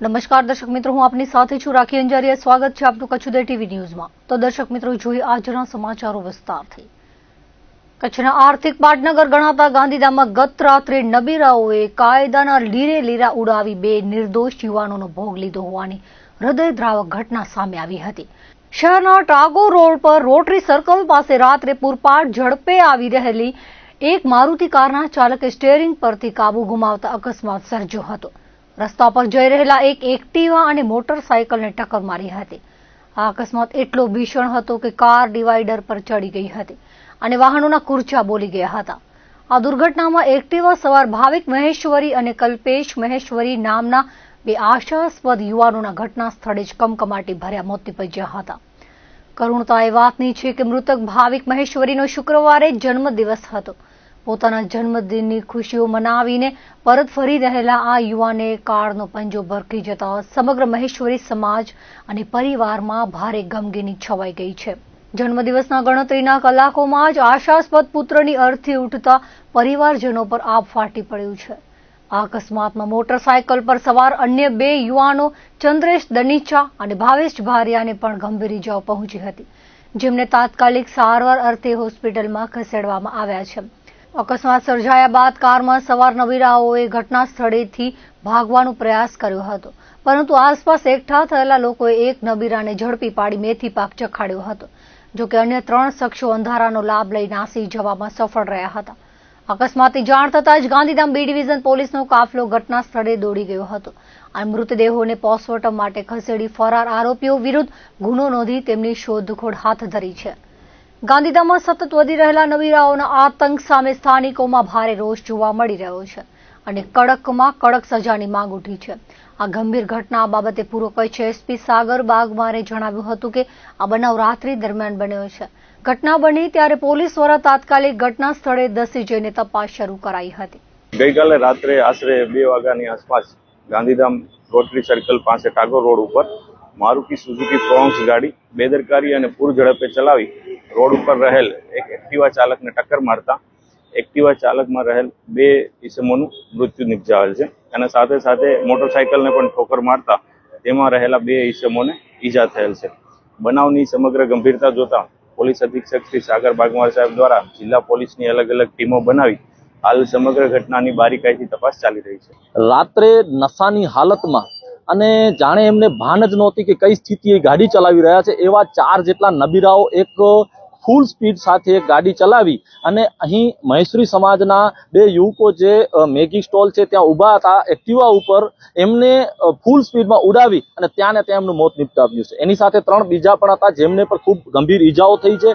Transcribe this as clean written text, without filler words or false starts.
નમસ્કાર દર્શક મિત્રો, હું આપની સાથે છું રાખી અંજારિયા। સ્વાગત છે આપનું કચ્છ ઉદય ટીવી ન્યૂઝમાં। તો દર્શક મિત્રો, જોઈએ આજના સમાચારો વિસ્તારથી। કચ્છના આર્થિક પાટનગર ગણાતા ગાંધીધામમાં ગત રાત્રે નબીરાઓએ કાયદાના લીરે લીરા ઉડાવી બે નિર્દોષ યુવાનોનો ભોગ લીધો હોવાની હૃદયદ્રાવક ઘટના સામે આવી હતી। શહેરના ટાગોર રોડ પર રોટરી સર્કલ પાસે રાત્રે પૂરપાટ ઝડપે આવી રહેલી એક મારુતિ કારના ચાલકે સ્ટીયરિંગ પરથી કાબુ ગુમાવતા અકસ્માત સર્જ્યો હતો। રસ્તા પર જઈ રહેલા એક એક્ટિવા અને મોટરસાયકલને ટક્કર મારી હતી। આ અકસ્માત એટલો ભીષણ હતો કે કાર ડિવાઈડર પર ચડી ગઈ હતી અને વાહનોના કુરચા બોલી ગયા હતા। આ દુર્ઘટનામાં એક્ટિવા સવાર ભાવિક મહેશ્વરી અને કલ્પેશ મહેશ્વરી નામના બે આશાસ્પદ યુવાનોના ઘટના સ્થળે જ કમકમાટી ભર્યા મોત નીપજ્યા હતા। કરુણતા એ વાતની છે કે મૃતક ભાવિક મહેશ્વરીનો શુક્રવારે જન્મદિવસ હતો। પોતાના જન્મદિનની ખુશીઓ મનાવીને પરત ફરી રહેલા આ યુવાને કાળનો પંજો ભરખી જતા સમગ્ર મહેશ્વરી સમાજ અને પરિવારમાં ભારે ગમગીની છવાઈ ગઈ છે। જન્મદિવસના ગણતરીના કલાકોમાં જ આશાસ્પદ પુત્રની અર્થી ઉઠતા પરિવારજનો પર આબ ફાટી પડ્યું છે। આ અકસ્માતમાં મોટરસાયકલ પર સવાર અન્ય બે યુવાનો ચંદ્રેશ દનીચા અને ભાવેશ ભારિયાને પણ ગંભીર ઇજાઓ પહોંચી હતી, જેમને તાત્કાલિક સારવાર અર્થે હોસ્પિટલમાં ખસેડવામાં આવ્યા છે। અકસ્માત સર્જાયા બાદ કારમાં સવાર નબીરાઓએ ઘટના સ્થળેથી ભાગવાનો પ્રયાસ કર્યો હતો, પરંતુ આસપાસ એકઠા થયેલા લોકોએ એક નબીરાને ઝડપી પાડી મેથી પાક ચખાડ્યો હતો। જોકે અન્ય 3 શખ્સો અંધારાનો લાભ લઈ નાસી જવામાં સફળ રહ્યા હતા। અકસ્માતની જાણ થતાં જ ગાંધીધામ બી ડિવિઝન પોલીસનો કાફલો ઘટના સ્થળે દોડી ગયો હતો અને મૃતદેહોને પોસ્ટમોર્ટમ માટે ખસેડી ફરાર આરોપીઓ વિરુદ્ધ ગુનો નોંધી તેમની શોધખોળ હાથ ધરી છે। ગાંધીધામમાં સતત વધી રહેલા નબીરાઓના આતંક સામે સ્થાનિકોમાં ભારે રોષ જોવા મળી રહ્યો છે અને કડકમાં કડક સજાની માંગ ઉઠી છે। આ ગંભીર ઘટના બાબતે પૂર્વ કચ્છ એસપી સાગર બાગમારે જણાવ્યું હતું કે આ બનાવ રાત્રિ દરમિયાન બન્યો છે। ઘટના બની ત્યારે પોલીસ દ્વારા તાત્કાલિક ઘટના સ્થળે ધસી જઈને તપાસ શરૂ કરાઈ હતી। ગઈકાલે રાત્રે આશરે 2 વાગ્યાની આસપાસ ગાંધીધામ રોટરી સર્કલ પાસે ટાગોર રોડ ઉપર મારુતિ સુઝુકી પ્રોન્સ ગાડી બેદરકારી અને પૂર ઝડપે ચલાવી રોડ ઉપર રહેલ એક એક્ટિવા ચાલકને ટક્કર મારતા એક્ટિવા ચાલકમાં રહેલ 2 ઈસમોનું મૃત્યુ નિપજાવેલ છે અને સાથે સાથે મોટરસાયકલને પણ ઠોકર મારતા તેમાં રહેલા 2 ઈસમોને ઈજા થયેલ છે। બનાવની સમગ્ર ગંભીરતા જોતા પોલીસ અધિક્ષક શ્રી સાગર બાગમાર સાહેબ દ્વારા જિલ્લા પોલીસની અલગ અલગ ટીમો બનાવી હાલ સમગ્ર ઘટનાની બારીકાઈથી તપાસ ચાલી રહી છે। રાત્રે નશાની હાલતમાં અને જાણે એમને ભાન જ નહોતી કે કઈ સ્થિતિએ ગાડી ચલાવી રહ્યા છે એવા 4 જેટલા નબીરાઓ એક ફૂલ સ્પીડ સાથે ગાડી ચલાવી અને અહીં મહેશ્વરી સમાજના 2 યુવકો જે મેગી સ્ટોલ છે ત્યાં ઊભા હતા એક્ટિવા ઉપર એમને ફૂલ સ્પીડમાં ઉડાવી અને ત્યાં ને ત્યાં એમનું મોત નિપજાવ્યું છે। એની સાથે 3 બીજા પણ હતા જેમને પણ ખૂબ ગંભીર ઈજાઓ થઈ છે।